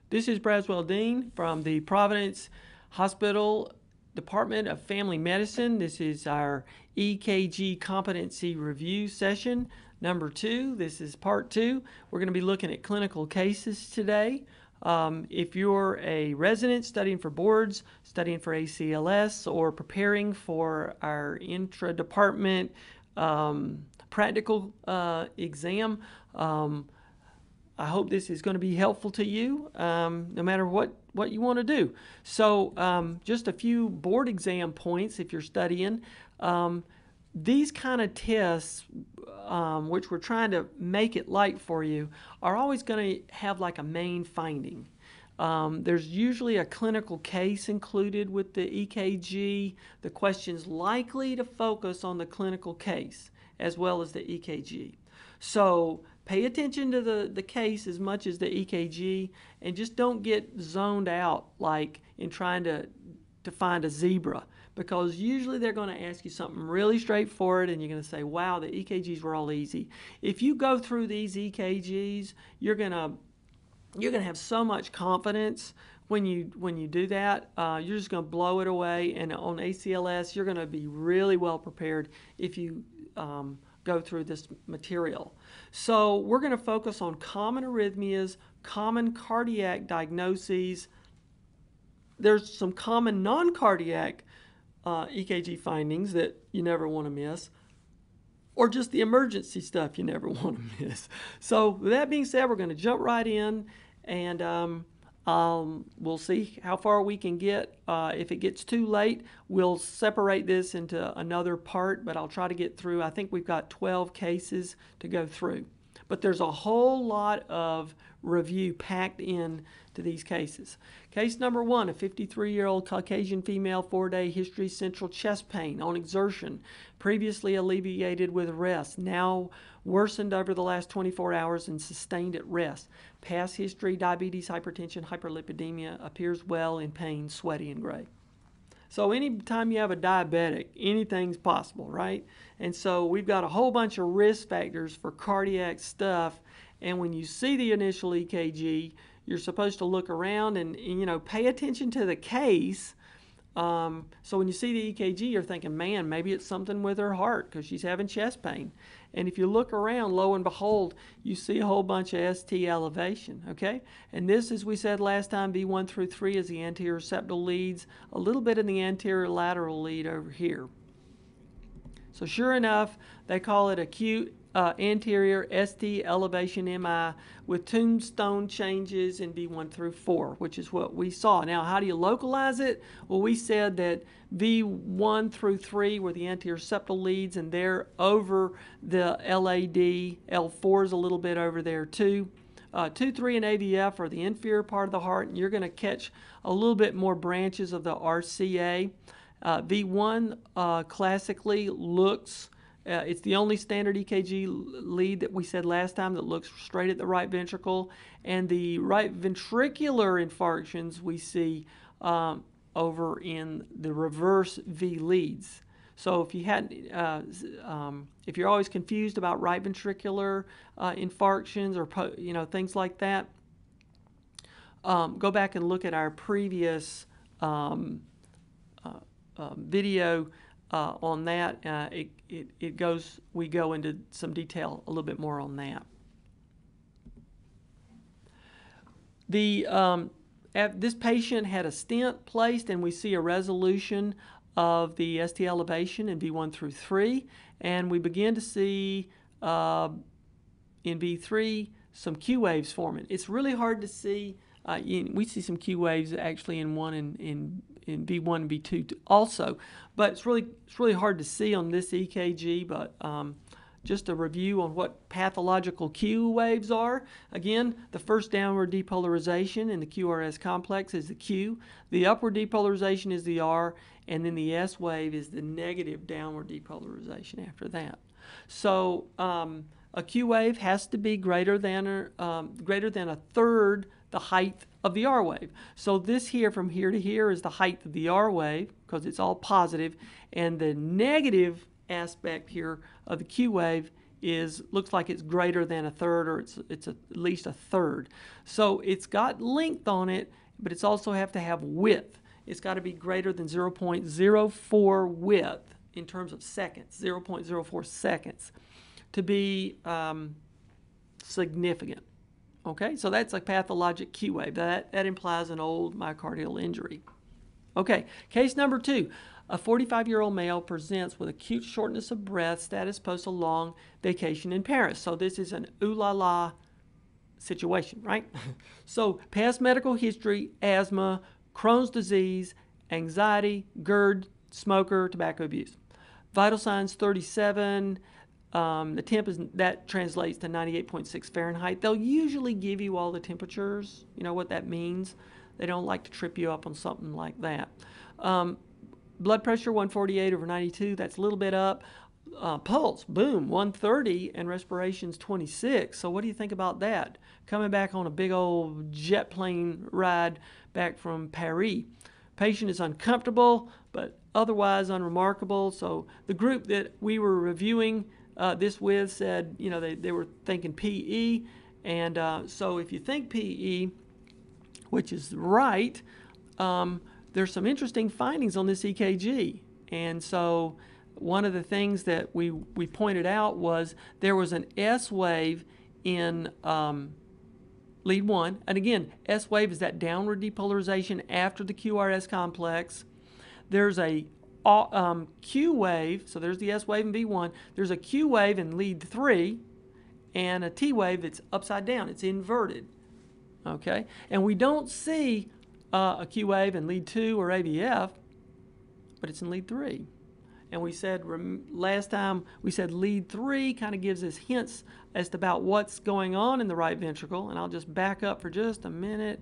This is Braswell Dean from the Providence Hospital Department of Family Medicine. This is our EKG competency review session number 2. This is part 2. We're going to be looking at clinical cases today. If you're a resident studying for boards, studying for ACLS, or preparing for our intra-department practical exam, I hope this is going to be helpful to you, no matter what you want to do. So just a few board exam points if you're studying. These kind of tests, which we're trying to make it light for you, are always going to have like a main finding. There's usually a clinical case included with the EKG. The question's likely to focus on the clinical case as well as the EKG. So pay attention to the case as much as the EKG, and just don't get zoned out like in trying to find a zebra, because usually they're going to ask you something really straightforward and you're going to say, wow, the EKGs were all easy. If you go through these EKGs, you're going to have so much confidence when you do that. You're just going to blow it away, and on ACLS you're going to be really well prepared if you go through this material. So we're going to focus on common arrhythmias, common cardiac diagnoses. There's some common non-cardiac EKG findings that you never want to miss, or just the emergency stuff you never want to miss. So with that being said, we're going to jump right in, and we'll see how far we can get. If it gets too late, we'll separate this into another part, but I'll try to get through. I think we've got 12 cases to go through. But there's a whole lot of review packed in to these cases. Case number 1, a 53-year-old Caucasian female, 4-day history, central chest pain on exertion, previously alleviated with rest, now worsened over the last 24 hours and sustained at rest. Past history, diabetes, hypertension, hyperlipidemia, appears well, in pain, sweaty and gray. So anytime you have a diabetic, anything's possible, right? And so we've got a whole bunch of risk factors for cardiac stuff, and when you see the initial EKG, you're supposed to look around and pay attention to the case. So when you see the EKG, you're thinking, man, maybe it's something with her heart because she's having chest pain. And if you look around, lo and behold, you see a whole bunch of ST elevation, okay? And this, as we said last time, V1 through 3 is the anterior septal leads, a little bit in the anterior lateral lead over here. So sure enough, they call it acute anterior ST elevation MI with tombstone changes in V1 through 4, which is what we saw. Now, how do you localize it? Well, we said that V1 through 3 were the anterior septal leads, and they're over the LAD. L4 is a little bit over there too. 2, 3, and AVF are the inferior part of the heart, and you're going to catch a little bit more branches of the RCA. V1 classically looks, it's the only standard EKG lead that we said last time that looks straight at the right ventricle, and the right ventricular infarctions we see over in the reverse V leads. So if you hadn't, if you're always confused about right ventricular infarctions or things like that, go back and look at our previous video on that. We go into some detail a little bit more on that. This patient had a stent placed, and we see a resolution of the ST elevation in V1 through 3, and we begin to see in V3 some Q waves forming. It's really hard to see. We see some Q waves actually in V1 and V2 also, but it's really hard to see on this EKG. But just a review on what pathological Q waves are. Again, the first downward depolarization in the QRS complex is the Q. The upward depolarization is the R, and then the S wave is the negative downward depolarization after that. So a Q wave has to be greater than a third the height of the R wave. So this here, from here to here, is the height of the R wave because it's all positive, and the negative aspect here of the Q wave looks like it's greater than a third, or it's at least a third. So it's got length on it, but it's also have to have width. It's got to be greater than 0.04 width in terms of seconds, 0.04 seconds, to be significant. Okay, so that's a pathologic Q wave. That implies an old myocardial injury. Okay, case number 2. A 45-year-old male presents with acute shortness of breath, status post a long vacation in Paris. So this is an ooh la la situation, right? So past medical history, asthma, Crohn's disease, anxiety, GERD, smoker, tobacco abuse. Vital signs 37. The temp that translates to 98.6 Fahrenheit. They'll usually give you all the temperatures. You know what that means. They don't like to trip you up on something like that. Blood pressure 148 over 92. That's a little bit up. Pulse, boom, 130, and respiration's 26. So what do you think about that? Coming back on a big old jet plane ride back from Paris. Patient is uncomfortable, but otherwise unremarkable. So the group that we were reviewing this with said, you know, they were thinking PE. And so if you think PE, which is right, there's some interesting findings on this EKG. And so one of the things that we pointed out was there was an S wave in lead 1. And again, S wave is that downward depolarization after the QRS complex. There's a Q wave, so there's the S wave in V1. There's a Q wave in lead 3 and a T wave that's upside down. It's inverted. Okay? And we don't see a Q wave in lead 2 or AVF, but it's in lead 3. And we said last time, we said lead 3 kind of gives us hints as to about what's going on in the right ventricle. And I'll just back up for just a minute.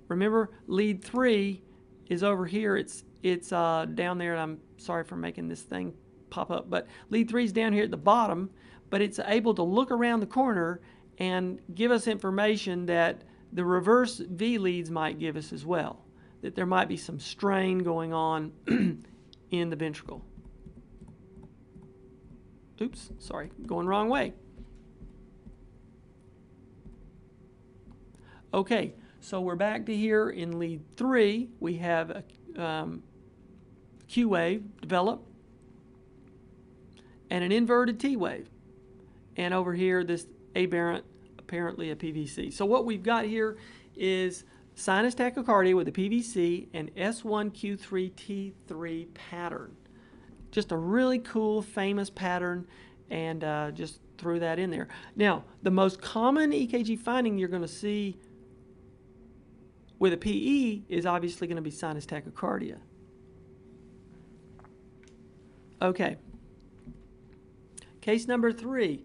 Remember, lead 3 is over here. It's down there, and I'm sorry for making this thing pop up, but lead 3 is down here at the bottom, but it's able to look around the corner and give us information that the reverse V leads might give us as well, that there might be some strain going on in the ventricle. Oops, sorry, going wrong way. Okay, so we're back to here in lead 3. We have a Q wave develop and an inverted T wave. And over here, this aberrant, apparently a PVC. So what we've got here is sinus tachycardia with a PVC and S1Q3T3 pattern. Just a really cool, famous pattern, and just threw that in there. Now, the most common EKG finding you're going to see with a PE is obviously going to be sinus tachycardia. Okay. Case number 3.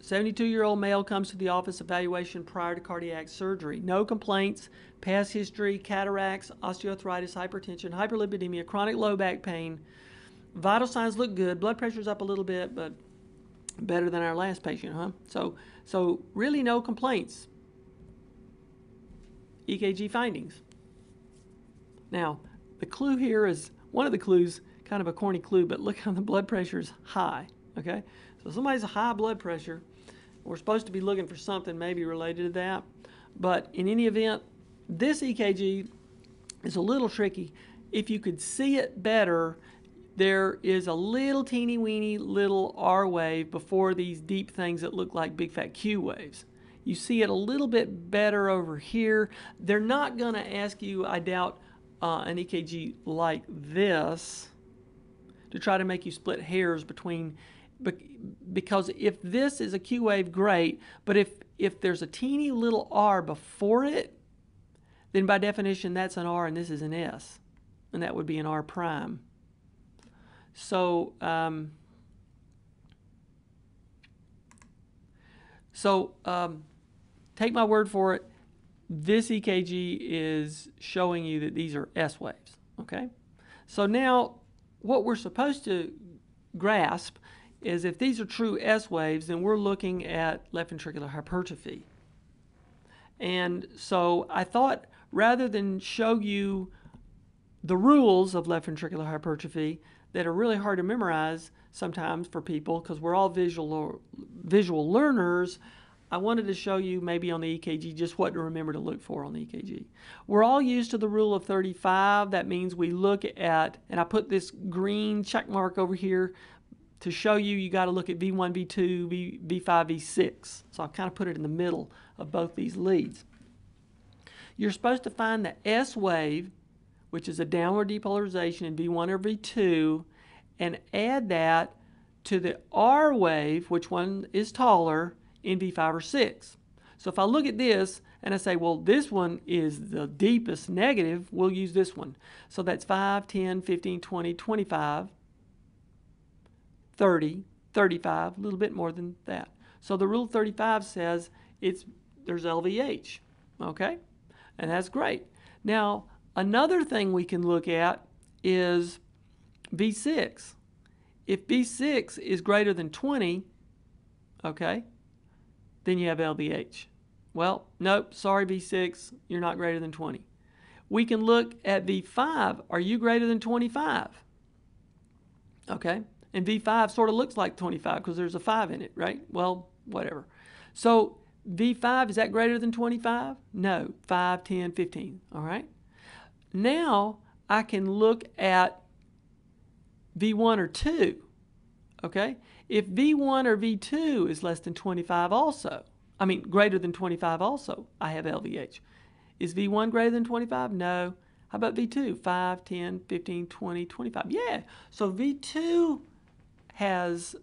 72-year-old male comes to the office evaluation prior to cardiac surgery. No complaints, past history, cataracts, osteoarthritis, hypertension, hyperlipidemia, chronic low back pain. Vital signs look good. Blood pressure's up a little bit, but better than our last patient, huh? So really no complaints. EKG findings. Now, the clue here is, one of the clues, kind of a corny clue, but look how the blood pressure is high, okay? So somebody's high blood pressure. We're supposed to be looking for something maybe related to that. But in any event, this EKG is a little tricky. If you could see it better, there is a little teeny weeny little R wave before these deep things that look like big fat Q waves. You see it a little bit better over here. They're not going to ask you, I doubt, an EKG like this to try to make you split hairs between, because if this is a Q wave, great, but if there's a teeny little R before it, then by definition that's an R and this is an S, and that would be an R prime. So, take my word for it, this EKG is showing you that these are S waves, okay? So now, what we're supposed to grasp is if these are true S waves, then we're looking at left ventricular hypertrophy. And so I thought rather than show you the rules of left ventricular hypertrophy that are really hard to memorize sometimes for people because we're all visual learners. I wanted to show you maybe on the EKG just what to remember to look for on the EKG. We're all used to the rule of 35. That means we look at, and I put this green check mark over here to show you got to look at V1, V2, V5, V6. So I kind of put it in the middle of both these leads. You're supposed to find the S wave, which is a downward depolarization in V1 or V2, and add that to the R wave, which one is taller, in V5 or 6. So if I look at this and I say, well, this one is the deepest negative, we'll use this one. So that's 5, 10, 15, 20, 25, 30, 35, a little bit more than that. So the rule of 35 says there's LVH, okay? And that's great. Now, another thing we can look at is V6. If V6 is greater than 20, okay, then you have LVH. Well, nope, sorry V6, you're not greater than 20. We can look at V5. Are you greater than 25? Okay, and V5 sort of looks like 25 because there's a 5 in it, right? Well, whatever. So V5, is that greater than 25? No, 5, 10, 15, all right? Now I can look at V1 or 2, okay? If V1 or V2 is less than 25 also, greater than 25 also, I have LVH. Is V1 greater than 25? No. How about V2? 5, 10, 15, 20, 25. Yeah, so V2 has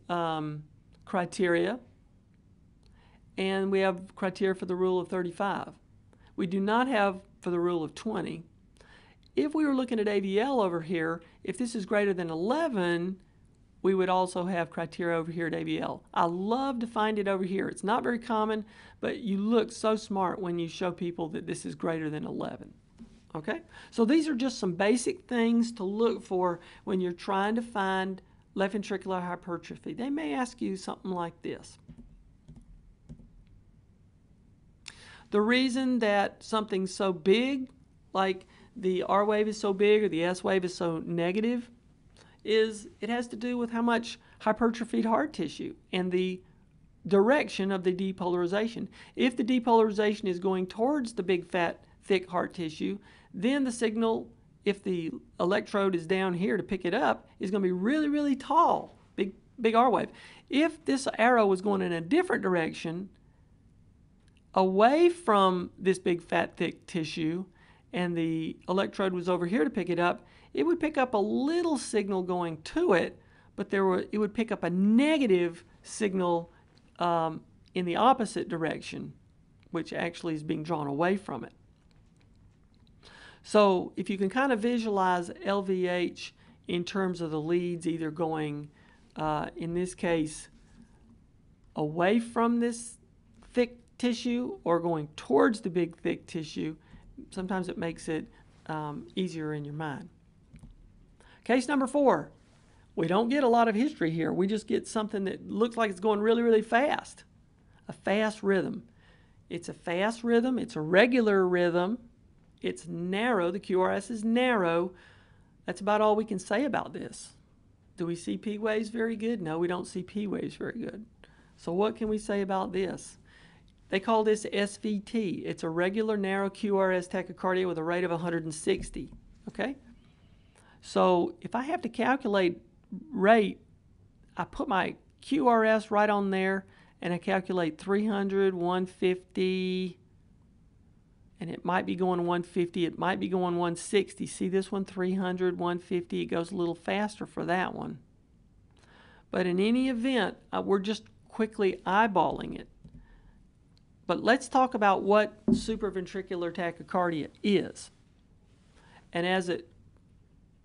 criteria, and we have criteria for the rule of 35. We do not have for the rule of 20. If we were looking at AVL over here, if this is greater than 11, we would also have criteria over here at AVL. I love to find it over here. It's not very common, but you look so smart when you show people that this is greater than 11. Okay? So these are just some basic things to look for when you're trying to find left ventricular hypertrophy. They may ask you something like this. The reason that something's so big, like the R wave is so big or the S wave is so negative, is it has to do with how much hypertrophied heart tissue and the direction of the depolarization. If the depolarization is going towards the big, fat, thick heart tissue, then the signal, if the electrode is down here to pick it up, is going to be really, really tall, big R wave. If this arrow was going in a different direction, away from this big, fat, thick tissue, and the electrode was over here to pick it up, it would pick up a little signal going to it, but it would pick up a negative signal in the opposite direction, which actually is being drawn away from it. So if you can kind of visualize LVH in terms of the leads either going, in this case, away from this thick tissue or going towards the big, thick tissue, sometimes it makes it easier in your mind. Case number 4. We don't get a lot of history here. We just get something that looks like it's going really, really fast. A fast rhythm. It's a fast rhythm. It's a regular rhythm. It's narrow. The QRS is narrow. That's about all we can say about this. Do we see P waves very good? No, we don't see P waves very good. So what can we say about this? They call this SVT. It's a regular narrow QRS tachycardia with a rate of 160. Okay? So if I have to calculate rate, I put my QRS right on there and I calculate 300, 150, and it might be going 150, it might be going 160. See this one, 300, 150, it goes a little faster for that one. But in any event, we're just quickly eyeballing it. But let's talk about what supraventricular tachycardia is, and as it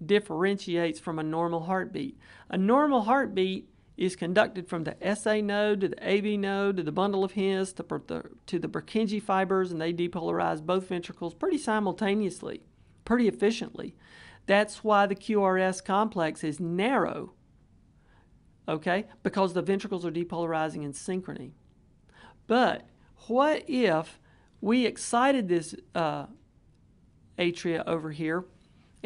differentiates from a normal heartbeat. A normal heartbeat is conducted from the SA node to the AV node to the bundle of His to the Purkinje fibers, and they depolarize both ventricles pretty simultaneously, pretty efficiently. That's why the QRS complex is narrow, okay, because the ventricles are depolarizing in synchrony. But what if we excited this atria over here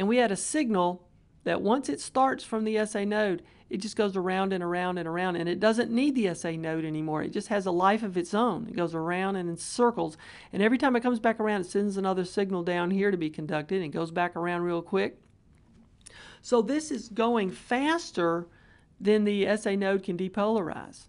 And we had a signal that once it starts from the SA node, it just goes around and around and around, and it doesn't need the SA node anymore. It just has a life of its own. It goes around and in circles, and every time it comes back around, it sends another signal down here to be conducted, and it goes back around real quick. So this is going faster than the SA node can depolarize,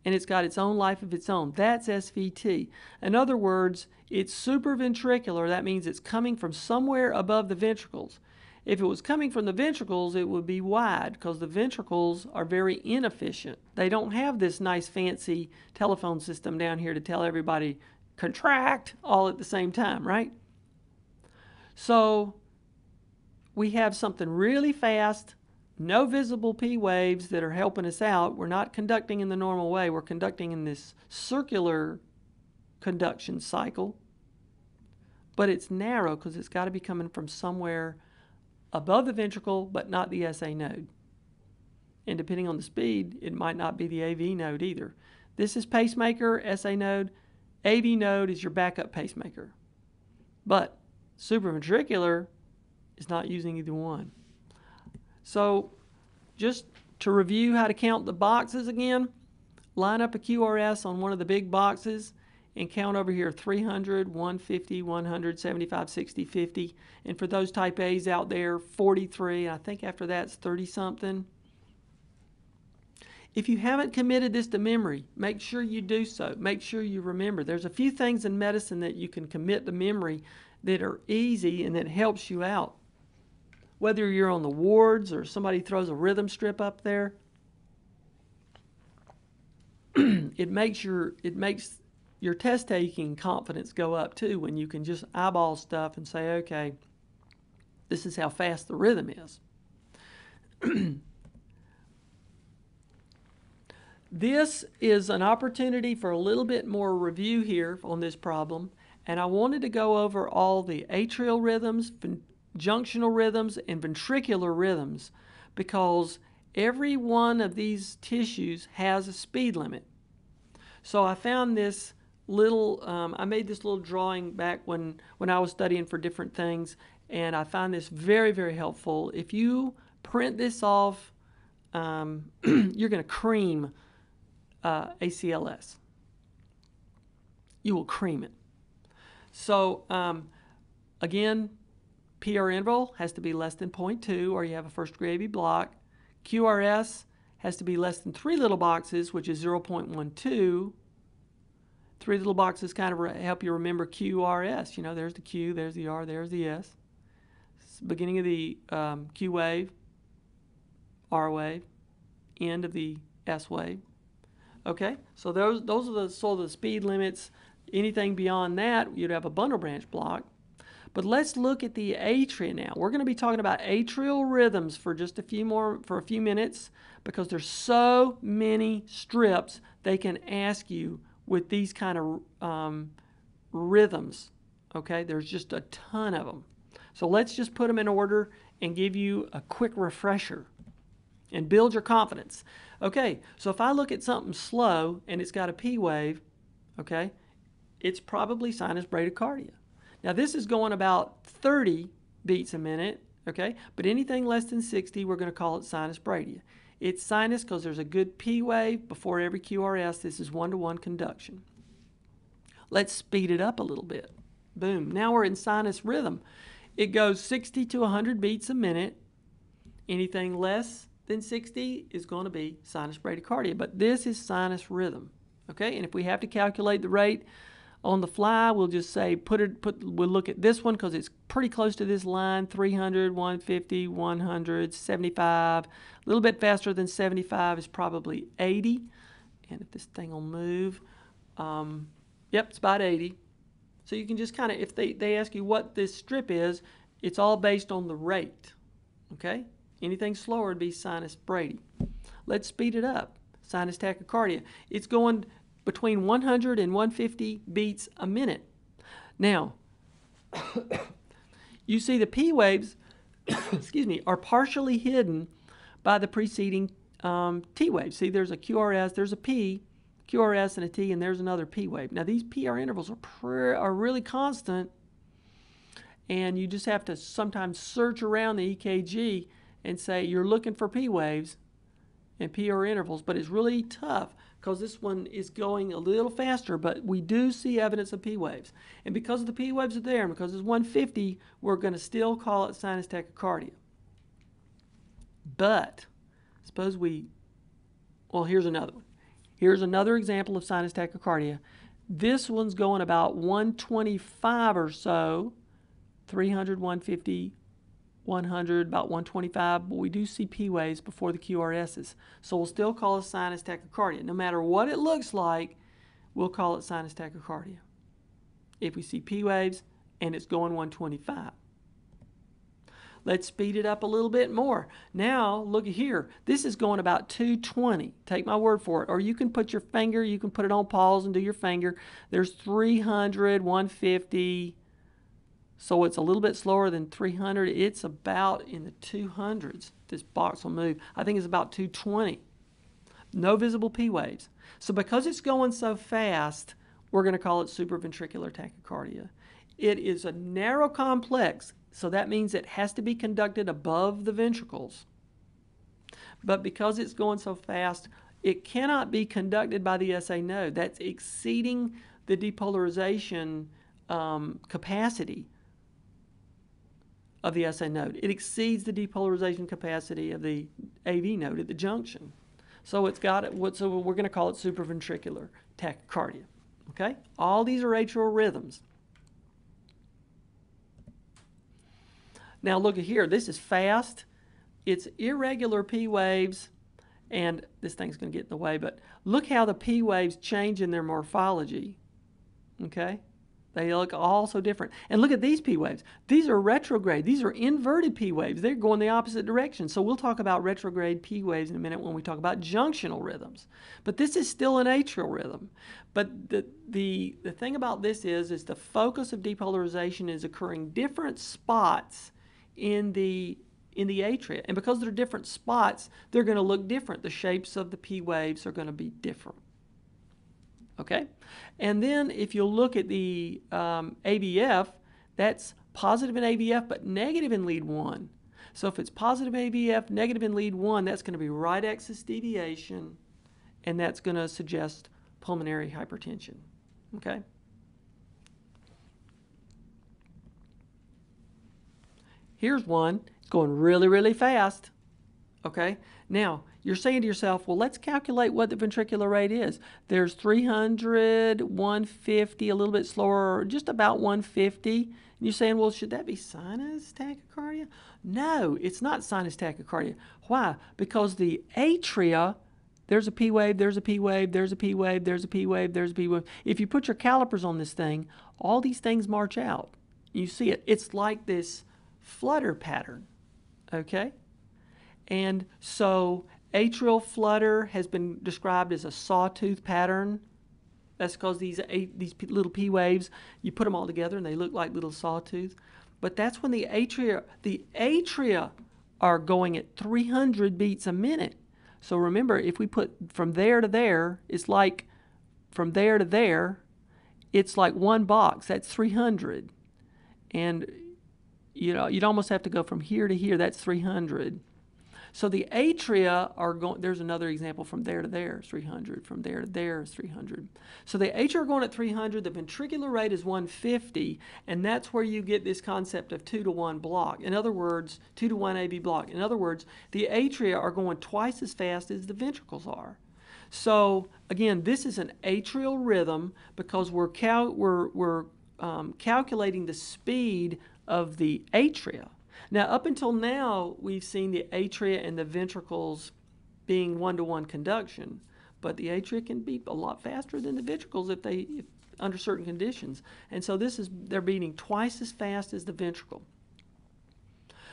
and it's got its own life of its own. That's SVT. In other words, it's supraventricular. That means it's coming from somewhere above the ventricles. If it was coming from the ventricles, it would be wide, because the ventricles are very inefficient. They don't have this nice fancy telephone system down here to tell everybody contract all at the same time, right? So we have something really fast, no visible P waves that are helping us out. We're not conducting in the normal way. We're conducting in this circular conduction cycle, but it's narrow because it's got to be coming from somewhere above the ventricle, but not the SA node. And depending on the speed, it might not be the AV node either. This is pacemaker, SA node. AV node is your backup pacemaker. But supraventricular is not using either one. So just to review how to count the boxes again, line up a QRS on one of the big boxes and count over here 300, 150, 100, 75, 60, 50. And for those type A's out there, 43. I think after that's 30-something. If you haven't committed this to memory, make sure you do so. Make sure you remember. There's a few things in medicine that you can commit to memory that are easy and that helps you out. Whether you're on the wards or somebody throws a rhythm strip up there, it makes your test-taking confidence go up too when you can just eyeball stuff and say, okay, this is how fast the rhythm is. This is an opportunity for a little bit more review here on this problem, and I wanted to go over all the atrial rhythms, junctional rhythms, and ventricular rhythms, because every one of these tissues has a speed limit. So I found this little, I made this little drawing back when I was studying for different things, and I find this very, very helpful. If you print this off, you're going to cream ACLS. You will cream it. So again, PR interval has to be less than 0.2 or you have a first degree AV block. QRS has to be less than 3 little boxes, which is 0.12. 3 little boxes kind of help you remember QRS. You know, there's the Q, there's the R, there's the S. It's the beginning of the Q wave, R wave, end of the S wave. Okay, so those are the sort of the speed limits. Anything beyond that, you'd have a bundle branch block. But let's look at the atria now. We're going to be talking about atrial rhythms for just a few minutes, because there's so many strips they can ask you with these kind of rhythms. Okay, there's just a ton of them. So let's just put them in order and give you a quick refresher and build your confidence. Okay, so if I look at something slow and it's got a P wave, okay, it's probably sinus bradycardia. Now this is going about 30 beats a minute, okay, but anything less than 60, we're going to call it sinus bradycardia. It's sinus because there's a good P wave before every QRS. This is one-to-one conduction. Let's speed it up a little bit. Boom, now we're in sinus rhythm. It goes 60 to 100 beats a minute. Anything less than 60 is going to be sinus bradycardia, but this is sinus rhythm, okay? And if we have to calculate the rate on the fly, we'll just say we'll look at this one because it's pretty close to this line, 300, 150, 100, 75. A little bit faster than 75 is probably 80. And if this thing will move, yep, it's about 80. So you can just kind of, if they ask you what this strip is, it's all based on the rate, okay? Anything slower would be sinus brady. Let's speed it up. Sinus tachycardia. It's going between 100 and 150 beats a minute. Now, you see the P waves, excuse me, are partially hidden by the preceding T wave. See, there's a QRS, there's a P, QRS and a T, and there's another P wave. Now, these PR intervals are really constant, and you just have to sometimes search around the EKG and say you're looking for P waves and PR intervals, but it's really tough because this one is going a little faster, but we do see evidence of P waves. And because the P waves are there, and because it's 150, we're going to still call it sinus tachycardia. But suppose well, here's another one. Here's another example of sinus tachycardia. This one's going about 125 or so, 300, 150, 100, about 125, but we do see P waves before the QRSs. So we'll still call it sinus tachycardia. No matter what it looks like, we'll call it sinus tachycardia if we see P waves and it's going 125. Let's speed it up a little bit more. Now, look at here. This is going about 220. Take my word for it. Or you can put your finger, you can put it on pause and do your finger. There's 300, 150. So it's a little bit slower than 300. It's about in the 200s. This box will move. I think it's about 220. No visible P waves. So because it's going so fast, we're going to call it supraventricular tachycardia. It is a narrow complex, so that means it has to be conducted above the ventricles. But because it's going so fast, it cannot be conducted by the SA node. That's exceeding the depolarization capacity of the SA node. It exceeds the depolarization capacity of the AV node at the junction. So it's got it. So we're going to call it supraventricular tachycardia. Okay? All these are atrial rhythms. Now look at here. This is fast. It's irregular P waves, and this thing's going to get in the way, but look how the P waves change in their morphology. Okay? They look all so different. And look at these P waves. These are retrograde. These are inverted P waves. They're going the opposite direction. So we'll talk about retrograde P waves in a minute when we talk about junctional rhythms. But this is still an atrial rhythm. But the thing about this is the focus of depolarization is occurring different spots in the atria. And because they're different spots, they're going to look different. The shapes of the P waves are going to be different. Okay? And then if you look at the AVF, that's positive in AVF but negative in lead 1. So if it's positive AVF, negative in lead 1, that's going to be right axis deviation, and that's going to suggest pulmonary hypertension. Okay? Here's one. It's going really, really fast. Okay? Now, you're saying to yourself, well, let's calculate what the ventricular rate is. There's 300, 150, a little bit slower, just about 150. And you're saying, well, should that be sinus tachycardia? No, it's not sinus tachycardia. Why? Because the atria, there's a P wave, there's a P wave, there's a P wave, there's a P wave, there's a P wave. If you put your calipers on this thing, all these things march out. You see it. It's like this flutter pattern. Okay? And so atrial flutter has been described as a sawtooth pattern. That's because these little P waves, you put them all together and they look like little sawtooth. But that's when the atria are going at 300 beats a minute. So remember, if we put from there to there, it's like from there to there, it's like one box. That's 300. And you know, you'd almost have to go from here to here. That's 300. So the atria are going, there's another example, from there to there is 300, from there to there is 300. So the atria are going at 300, the ventricular rate is 150, and that's where you get this concept of 2-to-1 block. In other words, 2-to-1 AV block. In other words, the atria are going twice as fast as the ventricles are. So again, this is an atrial rhythm because we're calculating the speed of the atria. Now, up until now, we've seen the atria and the ventricles being 1-to-1 conduction, but the atria can beat a lot faster than the ventricles if under certain conditions. And so they're beating twice as fast as the ventricle.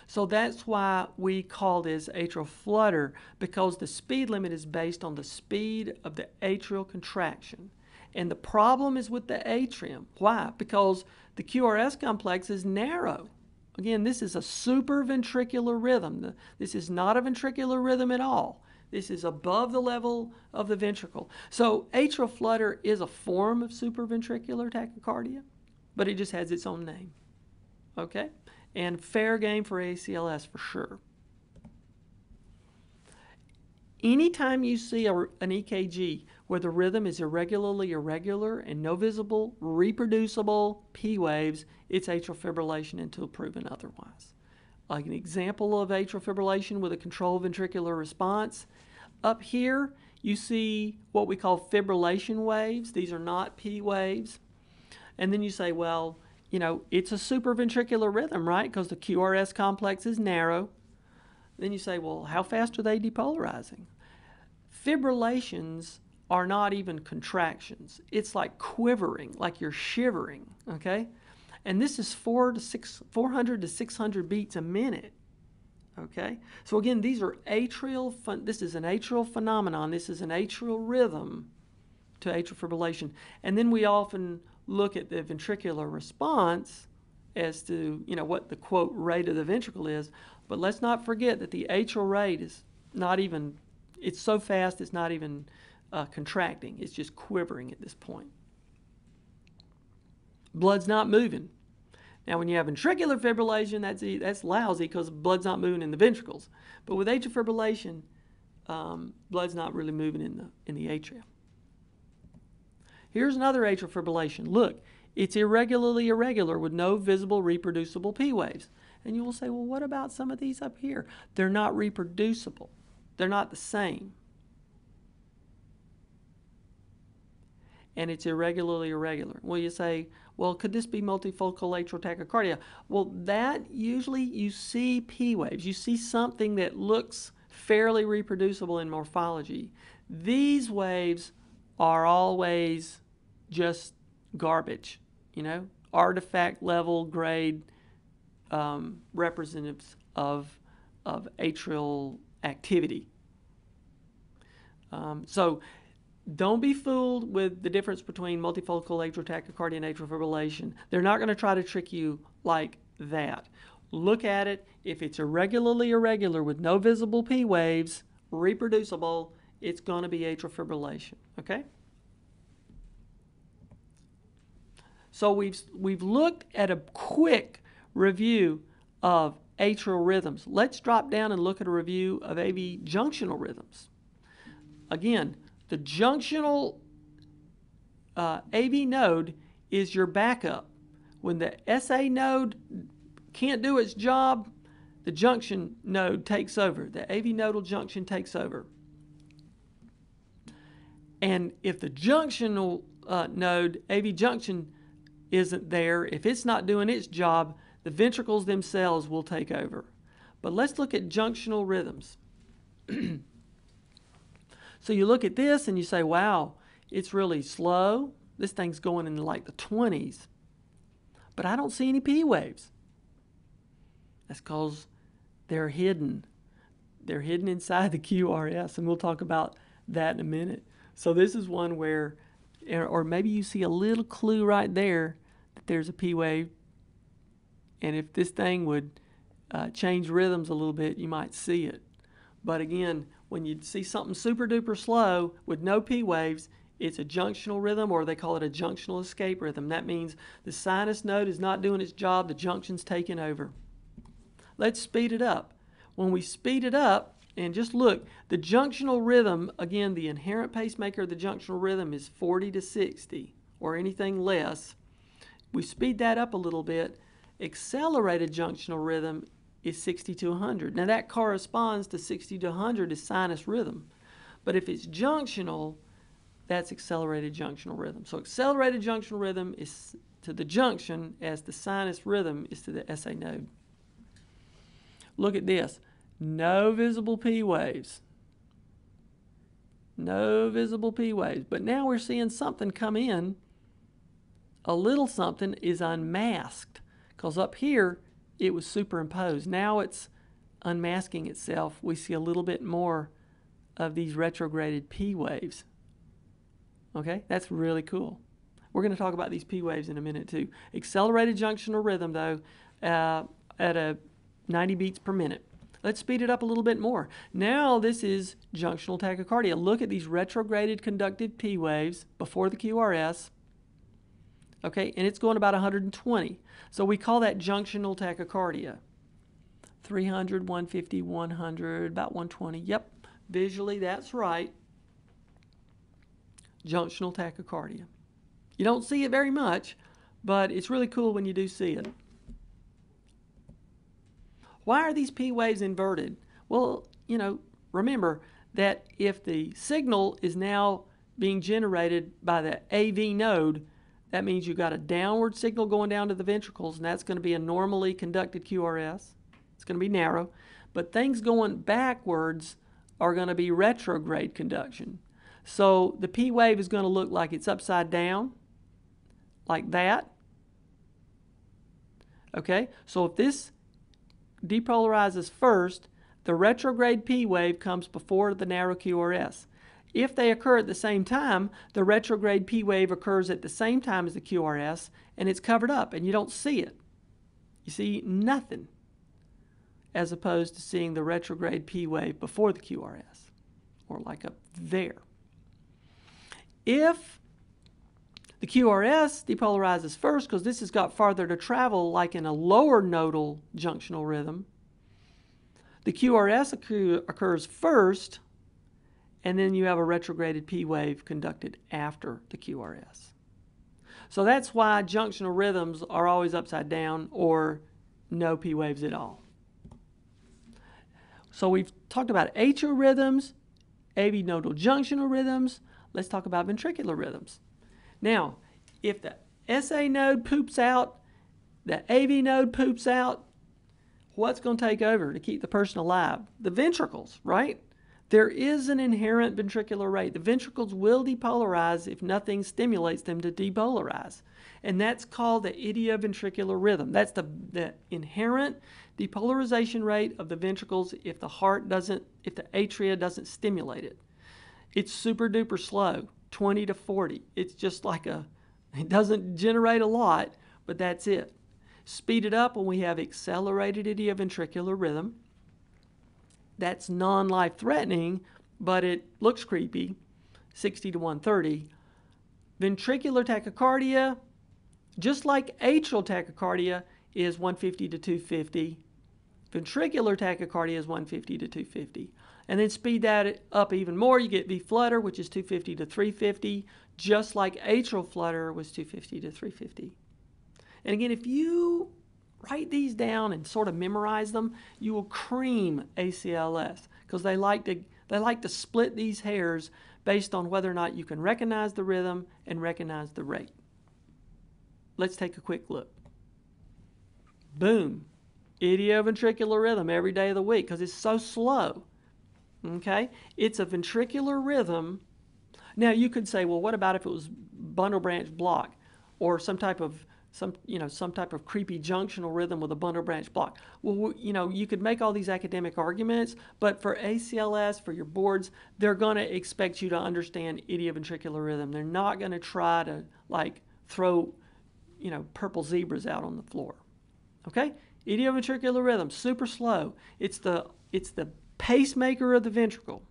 So that's why we call this atrial flutter, because the speed limit is based on the speed of the atrial contraction. And the problem is with the atrium. Why? Because the QRS complex is narrow. Again, this is a supraventricular rhythm. This is not a ventricular rhythm at all. This is above the level of the ventricle. So atrial flutter is a form of supraventricular tachycardia, but it just has its own name. Okay? And fair game for ACLS for sure. Anytime you see an EKG where the rhythm is irregularly irregular and no visible, reproducible P waves, it's atrial fibrillation until proven otherwise. Like an example of atrial fibrillation with a controlled ventricular response, up here you see what we call fibrillation waves. These are not P waves. And then you say, well, it's a supraventricular rhythm, right? Because the QRS complex is narrow. Then you say, well, how fast are they depolarizing? Fibrillations are not even contractions. It's like quivering, like you're shivering, okay? And this is 400 to 600 beats a minute, okay? So again, this is an atrial phenomenon. This is an atrial rhythm to atrial fibrillation. And then we often look at the ventricular response as to, what the quote rate of the ventricle is. But let's not forget that the atrial rate is not even, it's so fast it's not even contracting. It's just quivering at this point. Blood's not moving. Now, when you have ventricular fibrillation, that's lousy because blood's not moving in the ventricles. But with atrial fibrillation, blood's not really moving in the atria. Here's another atrial fibrillation. Look, it's irregularly irregular with no visible reproducible P waves. And you will say, well, what about some of these up here? They're not reproducible. They're not the same. And it's irregularly irregular. Well, you say, well, could this be multifocal atrial tachycardia? Well, that usually you see P waves. You see something that looks fairly reproducible in morphology. These waves are always just garbage, artifact level grade representatives of atrial activity. So don't be fooled with the difference between multifocal atrial tachycardia and atrial fibrillation. They're not going to try to trick you like that. Look at it. If it's irregularly irregular with no visible P waves, reproducible, it's going to be atrial fibrillation, okay? So we've looked at a quick review of atrial rhythms. Let's drop down and look at a review of AV junctional rhythms. Again, the junctional AV node is your backup. When the SA node can't do its job, the junction node takes over. The AV nodal junction takes over. And if the junctional node, AV junction, isn't there, if it's not doing its job, the ventricles themselves will take over. But let's look at junctional rhythms. So you look at this and you say, wow, it's really slow. This thing's going in like the 20s. But I don't see any P waves. That's because they're hidden. They're hidden inside the QRS, and we'll talk about that in a minute. So this is one where, or maybe you see a little clue right there that there's a P wave. And if this thing would change rhythms a little bit, you might see it. But again, when you see something super duper slow with no P waves, it's a junctional rhythm, or they call it a junctional escape rhythm. That means the sinus node is not doing its job, the junction's taking over. Let's speed it up. When we speed it up, and just look, the junctional rhythm, again, the inherent pacemaker of the junctional rhythm is 40 to 60, or anything less. We speed that up a little bit. Accelerated junctional rhythm is 60 to 100. Now that corresponds to 60 to 100 is sinus rhythm. But if it's junctional, that's accelerated junctional rhythm. So accelerated junctional rhythm is to the junction as the sinus rhythm is to the SA node. Look at this. No visible P waves. No visible P waves. But now we're seeing something come in. A little something is unmasked, because up here it was superimposed. Now it's unmasking itself. We see a little bit more of these retrograded P waves. Okay, that's really cool. We're going to talk about these P waves in a minute too. Accelerated junctional rhythm though at a 90 beats per minute. Let's speed it up a little bit more. Now this is junctional tachycardia. Look at these retrograded conductive P waves before the QRS. okay, and it's going about 120. So we call that junctional tachycardia. 300, 150, 100, about 120. Yep, visually that's right. Junctional tachycardia. You don't see it very much, but it's really cool when you do see it. Why are these P waves inverted? Well, remember that if the signal is now being generated by the AV node, that means you've got a downward signal going down to the ventricles, and that's going to be a normally conducted QRS. It's going to be narrow. But things going backwards are going to be retrograde conduction. So the P wave is going to look like it's upside down, like that. Okay, so if this depolarizes first, the retrograde P wave comes before the narrow QRS. If they occur at the same time, the retrograde P wave occurs at the same time as the QRS, and it's covered up, and you don't see it. You see nothing, as opposed to seeing the retrograde P wave before the QRS, or like up there. If the QRS depolarizes first, because this has got farther to travel, like in a lower nodal junctional rhythm, the QRS occurs first, and then you have a retrograded P wave conducted after the QRS. So that's why junctional rhythms are always upside down or no P waves at all. So we've talked about atrial rhythms, AV nodal junctional rhythms. Let's talk about ventricular rhythms. Now, if the SA node poops out, the AV node poops out, what's going to take over to keep the person alive? The ventricles, right? There is an inherent ventricular rate. The ventricles will depolarize if nothing stimulates them to depolarize. And that's called the idioventricular rhythm. That's the inherent depolarization rate of the ventricles if the atria doesn't stimulate it. It's super duper slow, 20 to 40. It's just like it doesn't generate a lot, but that's it. Speed it up when we have accelerated idioventricular rhythm. That's non-life threatening, but it looks creepy, 60 to 130. Ventricular tachycardia, just like atrial tachycardia, is 150 to 250. Ventricular tachycardia is 150 to 250. And then speed that up even more, you get V-flutter, which is 250 to 350, just like atrial flutter was 250 to 350. And again, if you write these down and sort of memorize them, you will cream ACLS, because they like to split these hairs based on whether or not you can recognize the rhythm and recognize the rate. Let's take a quick look. Boom. Idioventricular rhythm every day of the week because it's so slow. Okay? It's a ventricular rhythm. Now you could say, well, what about if it was bundle branch block or some type of creepy junctional rhythm with a bundle branch block? Well, you could make all these academic arguments, but for ACLS, for your boards, they're going to expect you to understand idioventricular rhythm. They're not going to try to throw, purple zebras out on the floor. Okay? Idioventricular rhythm, super slow. It's the pacemaker of the ventricle.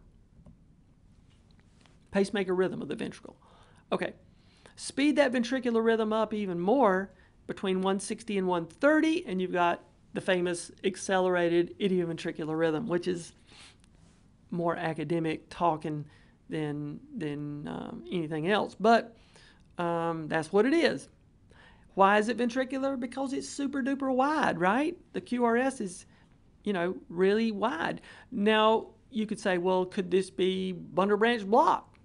Pacemaker rhythm of the ventricle. Okay. Speed that ventricular rhythm up even more between 160 and 130, and you've got the famous accelerated idioventricular rhythm, which is more academic talking than anything else. But that's what it is. Why is it ventricular? Because it's super duper wide, right? The QRS is, really wide. Now, you could say, well, could this be bundle branch block?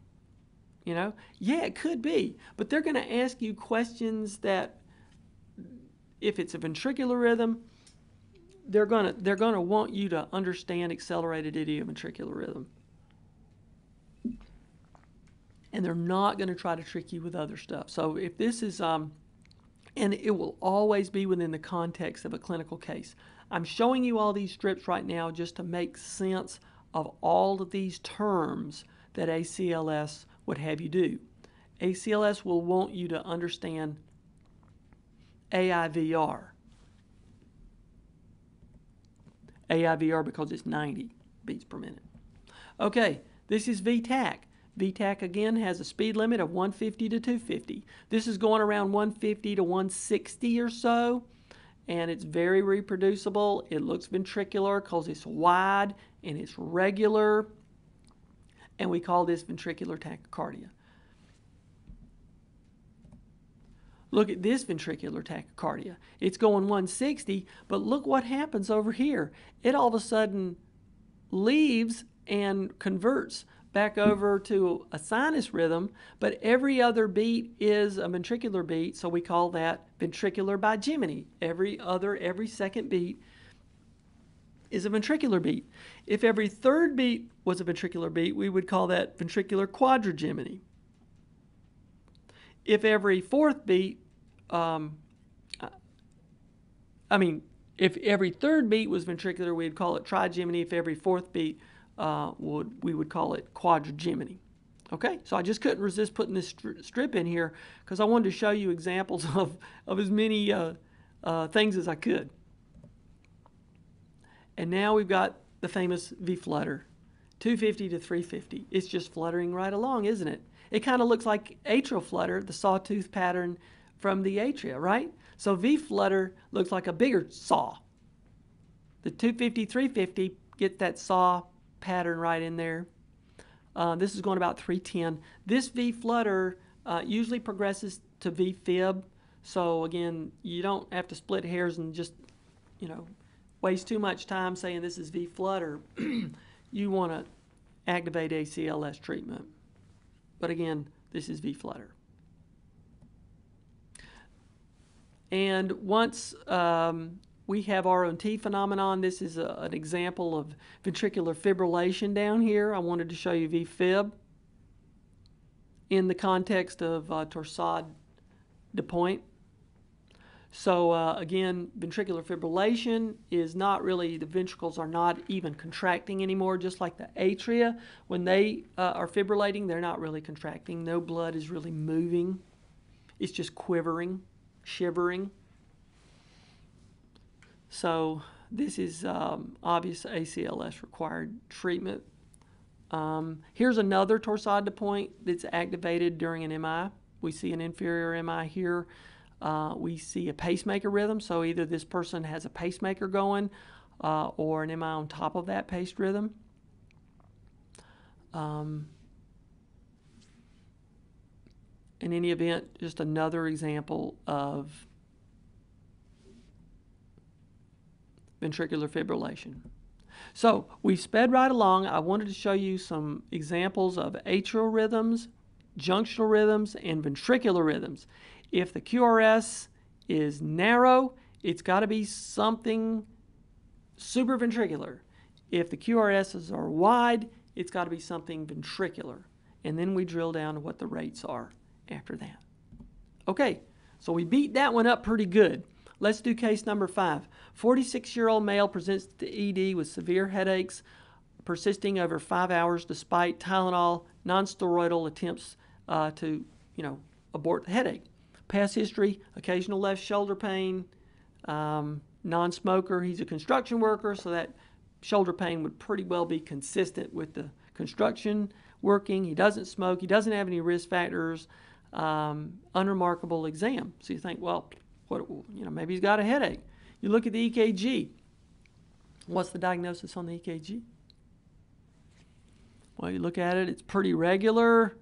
Yeah, it could be. But they're going to ask you questions that, if it's a ventricular rhythm, they're going to want you to understand accelerated idioventricular rhythm. And they're not going to try to trick you with other stuff. So if this is, and it will always be within the context of a clinical case. I'm showing you all these strips right now just to make sense of all of these terms that ACLS would have you do. ACLS will want you to understand AIVR. AIVR because it's 90 beats per minute. Okay, this is VTAC. VTAC again has a speed limit of 150 to 250. This is going around 150 to 160 or so, and it's very reproducible. It looks ventricular because it's wide and it's regular, and we call this ventricular tachycardia. Look at this ventricular tachycardia. It's going 160, but look what happens over here. It all of a sudden leaves and converts back over to a sinus rhythm, but every other beat is a ventricular beat, so we call that ventricular bigeminy. Every second beat is a ventricular beat. If every third beat was a ventricular beat, we would call that ventricular quadrigeminy. If every fourth beat, if every third beat was ventricular, we'd call it trigeminy. If every fourth beat, we would call it quadrigeminy. Okay, so I just couldn't resist putting this strip in here because I wanted to show you examples of as many things as I could. And now we've got the famous V-flutter, 250 to 350. It's just fluttering right along, isn't it? It kind of looks like atrial flutter, the sawtooth pattern from the atria, right? So V-flutter looks like a bigger saw. The 250, 350 get that saw pattern right in there. This is going about 310. This V-flutter usually progresses to V-fib. So again, you don't have to split hairs and just, waste too much time saying this is V-flutter. You want to activate ACLS treatment. But again, this is V-flutter. And once we have ROT phenomenon, this is an example of ventricular fibrillation down here. I wanted to show you V-fib in the context of torsade de pointe. So again, ventricular fibrillation is not really, the ventricles are not even contracting anymore, just like the atria. When they are fibrillating, they're not really contracting. No blood is really moving. It's just quivering, shivering. So this is obvious ACLS required treatment. Here's another torsade de pointe that's activated during an MI. We see an inferior MI here. We see a pacemaker rhythm, so either this person has a pacemaker going or an MI on top of that paced rhythm. In any event, just another example of ventricular fibrillation. So we sped right along. I wanted to show you some examples of atrial rhythms, junctional rhythms, and ventricular rhythms. If the QRS is narrow, it's got to be something supraventricular. If the QRSs are wide, it's got to be something ventricular. And then we drill down to what the rates are after that. Okay, so we beat that one up pretty good. Let's do case number 5. 46-year-old male presents to ED with severe headaches persisting over 5 hours despite Tylenol, nonsteroidal attempts to, abort the headache. Past history, occasional left shoulder pain, non-smoker. He's a construction worker, so that shoulder pain would pretty well be consistent with the construction working. He doesn't smoke. He doesn't have any risk factors. Unremarkable exam. So you think, well, maybe he's got a headache. You look at the EKG. What's the diagnosis on the EKG? Well, you look at it, it's pretty regular.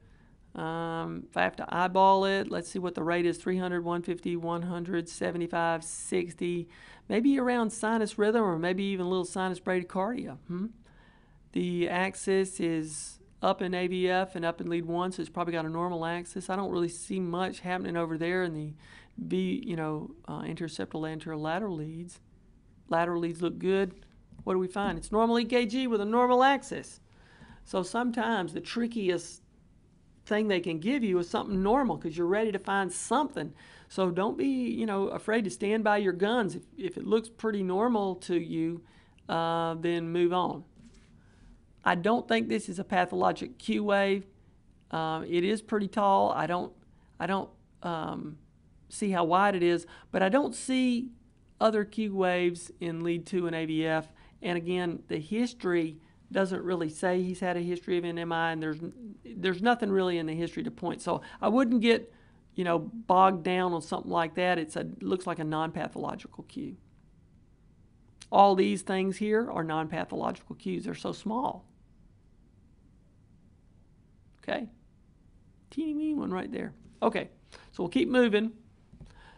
If I have to eyeball it, let's see what the rate is: 300, 150, 100, 75, 60, maybe around sinus rhythm or maybe even a little sinus bradycardia. The axis is up in AVF and up in lead 1, so it's probably got a normal axis. I don't really see much happening over there in the interseptal anterior lateral leads. Lateral leads look good. What do we find? It's normal EKG with a normal axis. So sometimes the trickiest thing they can give you is something normal because you're ready to find something. So don't be, afraid to stand by your guns. If it looks pretty normal to you, then move on. I don't think this is a pathologic Q wave. It is pretty tall. I don't see how wide it is, but I don't see other Q waves in lead 2 and AVF. And again, the history doesn't really say he's had a history of NMI, and there's nothing really in the history to point. So I wouldn't get, bogged down on something like that. It looks like a non-pathological cue. All these things here are non-pathological cues. They're so small. Okay? Teeny weeny one right there. Okay, so we'll keep moving.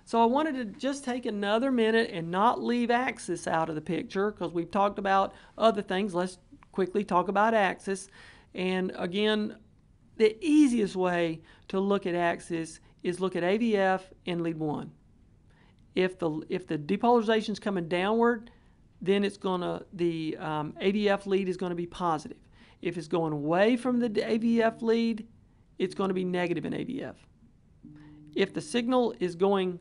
So I wanted to just take another minute and not leave axis out of the picture because we've talked about other things. Let's quickly talk about axis. And again, the easiest way to look at axis is look at AVF and lead 1. If the depolarization is coming downward, then the AVF lead is going to be positive. If it's going away from the AVF lead, it's going to be negative in AVF. If the signal is going,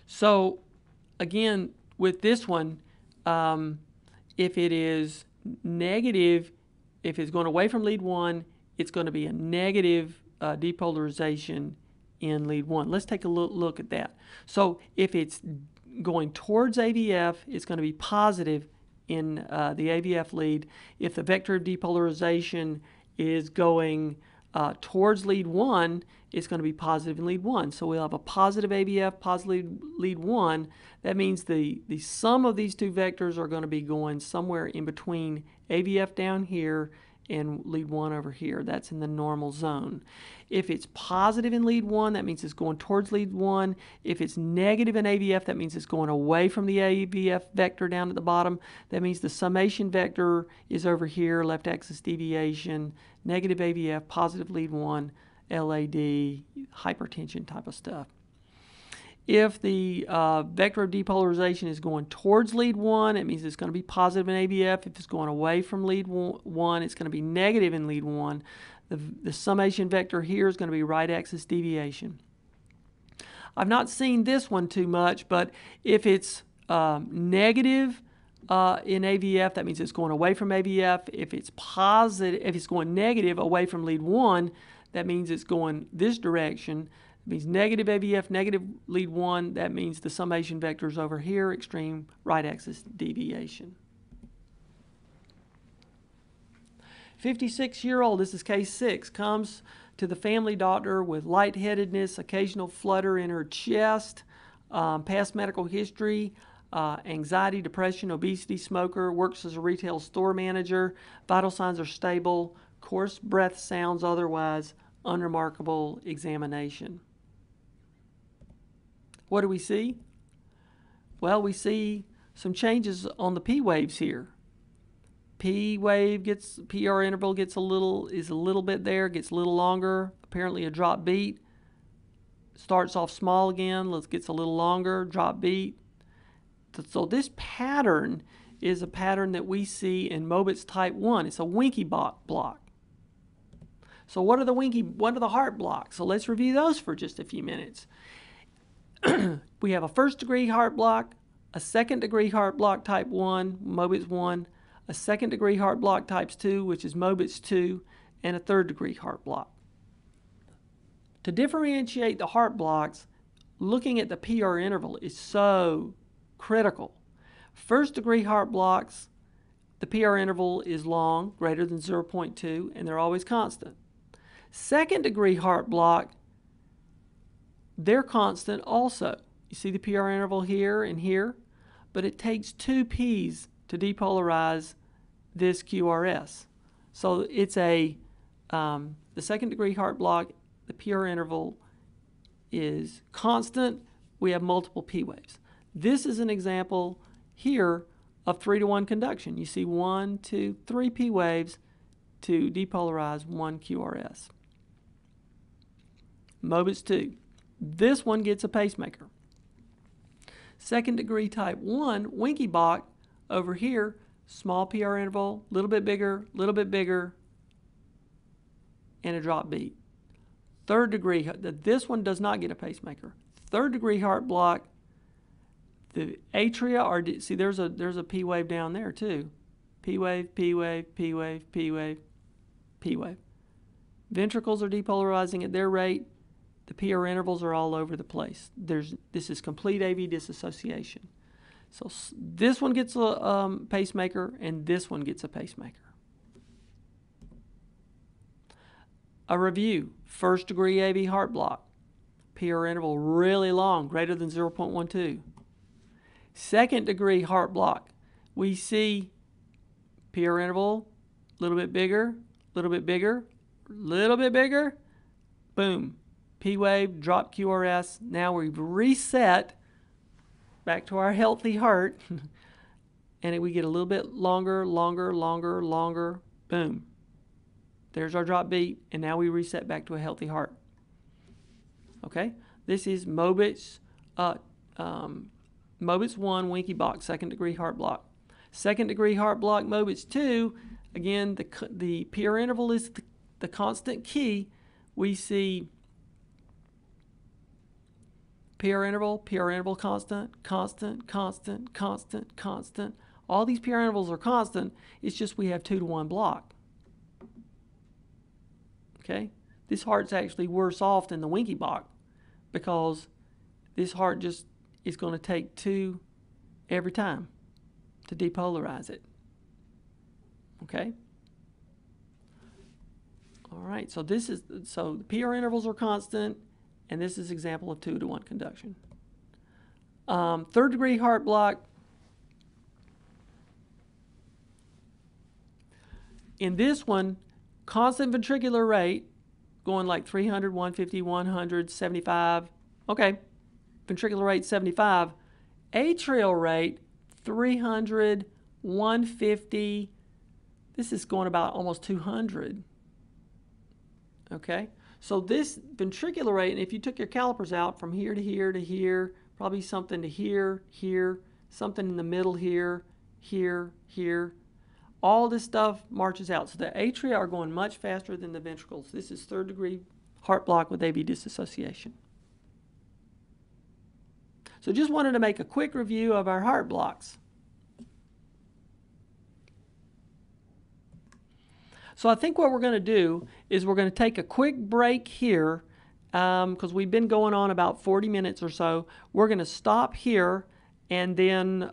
so again, with this one, if it is negative, if it's going away from lead 1, it's going to be a negative depolarization in lead 1. Let's take a look at that. So if it's going towards AVF, it's going to be positive in the AVF lead. If the vector of depolarization is going towards lead 1, it's going to be positive in lead 1. So we'll have a positive AVF, positive lead 1. That means the sum of these two vectors are going to be going somewhere in between AVF down here and lead 1 over here. That's in the normal zone. If it's positive in lead 1, that means it's going towards lead 1. If it's negative in AVF, that means it's going away from the AVF vector down at the bottom. That means the summation vector is over here, left axis deviation, negative AVF, positive lead 1, LAD, hypertension type of stuff. If the vector of depolarization is going towards lead 1, it means it's going to be positive in AVF. If it's going away from lead 1, it's going to be negative in lead 1. The summation vector here is going to be right axis deviation. I've not seen this one too much, but if it's negative in AVF, that means it's going away from AVF. If it's positive, if it's going negative away from lead 1, that means it's going this direction. It means negative AVF, negative lead 1. That means the summation vector is over here, extreme right axis deviation. 56-year-old, this is case 6, comes to the family doctor with lightheadedness, occasional flutter in her chest, past medical history, anxiety, depression, obesity, smoker, works as a retail store manager, vital signs are stable, coarse breath sounds otherwise unremarkable examination. What do we see? Well, we see some changes on the P waves here. PR interval is a little bit there, gets a little longer, apparently a drop beat. Starts off small again, gets a little longer, drop beat. So this pattern is a pattern that we see in Mobitz type 1. It's a winky block. So what are the heart blocks? So let's review those for just a few minutes. We have a first degree heart block, a second degree heart block type 1, Mobitz 1, a second degree heart block types 2, which is Mobitz 2, and a third degree heart block. To differentiate the heart blocks, looking at the PR interval is so critical. First degree heart blocks, the PR interval is long, greater than 0.2, and they're always constant. Second degree heart block, they're constant also. You see the PR interval here and here, but it takes 2 P's to depolarize this QRS. So it's the second degree heart block, the PR interval is constant. We have multiple P waves. This is an example here of 3-to-1 conduction. You see 1, 2, 3 P waves to depolarize 1 QRS. Mobitz 2. This one gets a pacemaker. Second degree type 1, winky block over here, small PR interval, a little bit bigger, and a drop beat. Third degree, this one does not get a pacemaker. Third degree heart block, the atria are, see there's a P wave down there too. P wave, P wave, P wave, P wave, P wave. Ventricles are depolarizing at their rate. The PR intervals are all over the place. This is complete AV dissociation. So this one gets a pacemaker, and this one gets a pacemaker. A review: first degree AV heart block. PR interval really long, greater than 0.12. Second degree heart block, we see PR interval a little bit bigger, a little bit bigger, a little bit bigger, boom, P wave, drop QRS. Now we've reset back to our healthy heart, and we get a little bit longer, longer, longer, longer, boom. There's our drop beat, and now we reset back to a healthy heart. Okay, this is Mobitz, Mobitz 1 Winky box, second degree heart block. Second degree heart block, Mobitz 2, again, the PR interval is the constant key. We see PR interval constant, constant, constant, constant, constant. All these PR intervals are constant. It's just we have 2-to-1 block. Okay, this heart's actually worse off than the Winky block because this heart just is going to take 2 every time to depolarize it. Okay. All right. So the PR intervals are constant, and this is an example of 2-to-1 conduction. Third degree heart block. In this one, constant ventricular rate going like 300, 150, 100, 75. Okay. Ventricular rate 75. Atrial rate 300, 150. This is going about almost 200. Okay. So this ventricular rate, and if you took your calipers out from here to here to here, probably something to here, here, something in the middle here, here, here. All this stuff marches out. So the atria are going much faster than the ventricles. This is third degree heart block with AV dissociation. So just wanted to make a quick review of our heart blocks. So I think what we're going to do is we're going to take a quick break here because we've been going on about 40 minutes or so. We're going to stop here, and then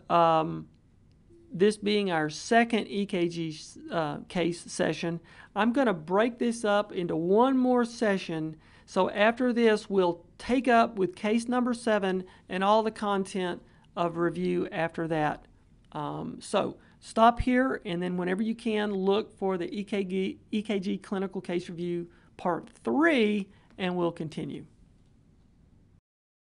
this being our second EKG case session, I'm going to break this up into one more session. So after this, we'll take up with case number 7 and all the content of review after that. So stop here, and then whenever you can, look for the EKG clinical case review part 3, and we'll continue.